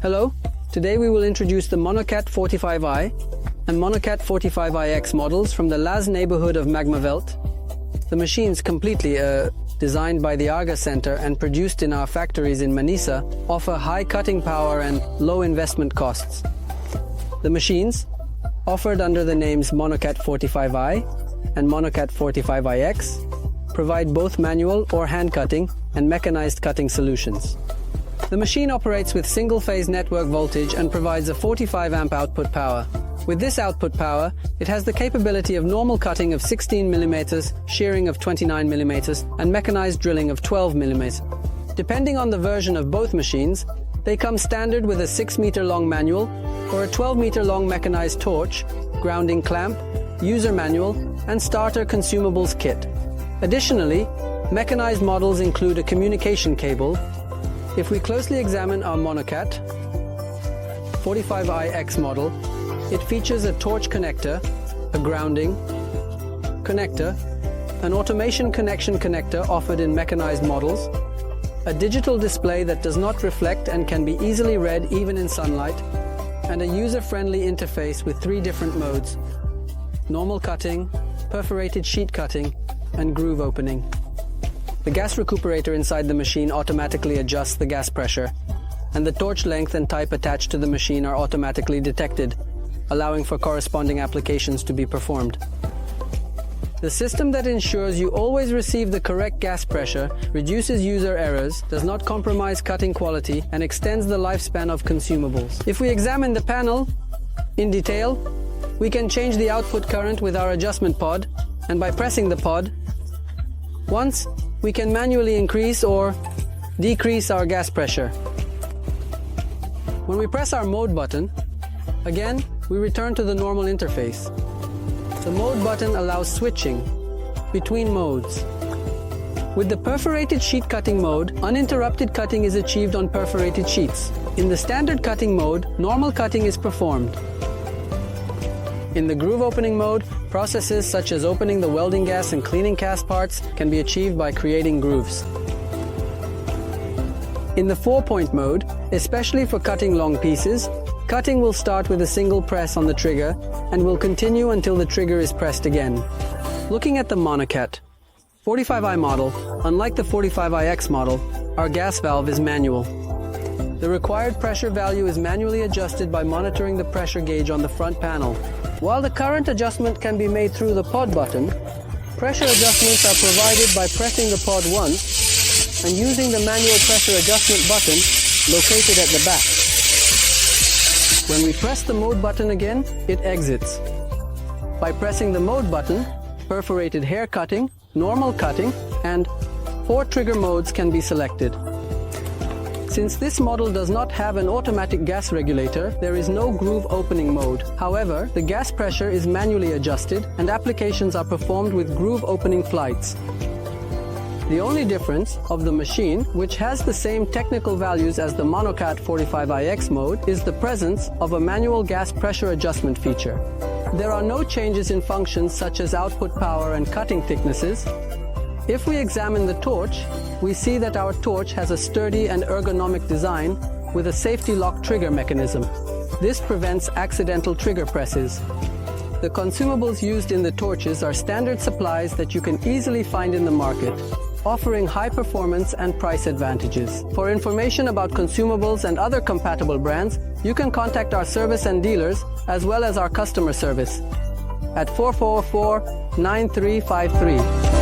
Hello, today we will introduce the Monocut 45i and Monocut 45ix models from the Laz neighborhood of Magmavelt. The machines completely designed by the Arga Center and produced in our factories in Manisa offer high cutting power and low investment costs. The machines, offered under the names Monocut 45i and Monocut 45ix, provide both manual or hand cutting and mechanized cutting solutions. The machine operates with single-phase network voltage and provides a 45 amp output power. With this output power, it has the capability of normal cutting of 16 mm, shearing of 29 mm, and mechanized drilling of 12 mm. Depending on the version of both machines, they come standard with a 6-meter-long manual or a 12-meter-long mechanized torch, grounding clamp, user manual, and starter consumables kit. Additionally, mechanized models include a communication cable. If we closely examine our Monocut 45ix model, it features a torch connector, a grounding connector, an automation connection connector offered in mechanized models, a digital display that does not reflect and can be easily read even in sunlight, and a user-friendly interface with 3 different modes: normal cutting, perforated sheet cutting, and groove opening. The gas recuperator inside the machine automatically adjusts the gas pressure, and the torch length and type attached to the machine are automatically detected, allowing for corresponding applications to be performed. The system that ensures you always receive the correct gas pressure reduces user errors, does not compromise cutting quality, and extends the lifespan of consumables. If we examine the panel in detail, we can change the output current with our adjustment pod, and by pressing the pod once, we can manually increase or decrease our gas pressure. When we press our mode button, again, we return to the normal interface. The mode button allows switching between modes. With the perforated sheet cutting mode, uninterrupted cutting is achieved on perforated sheets. In the standard cutting mode, normal cutting is performed. In the groove opening mode, processes such as opening the welding gas and cleaning cast parts can be achieved by creating grooves. In the 4-point mode, especially for cutting long pieces, cutting will start with a single press on the trigger and will continue until the trigger is pressed again. Looking at the Monocut 45i model, unlike the 45ix model, our gas valve is manual. The required pressure value is manually adjusted by monitoring the pressure gauge on the front panel. While the current adjustment can be made through the pod button, pressure adjustments are provided by pressing the pod once and using the manual pressure adjustment button located at the back. When we press the mode button again, it exits. By pressing the mode button, perforated hair cutting, normal cutting, and 4 trigger modes can be selected. Since this model does not have an automatic gas regulator, there is no groove opening mode. However, the gas pressure is manually adjusted and applications are performed with groove opening flights. The only difference of the machine, which has the same technical values as the Monocut 45ix mode, is the presence of a manual gas pressure adjustment feature. There are no changes in functions such as output power and cutting thicknesses. If we examine the torch, we see that our torch has a sturdy and ergonomic design with a safety lock trigger mechanism. This prevents accidental trigger presses. The consumables used in the torches are standard supplies that you can easily find in the market, offering high performance and price advantages. For information about consumables and other compatible brands, you can contact our service and dealers as well as our customer service at 444-9353.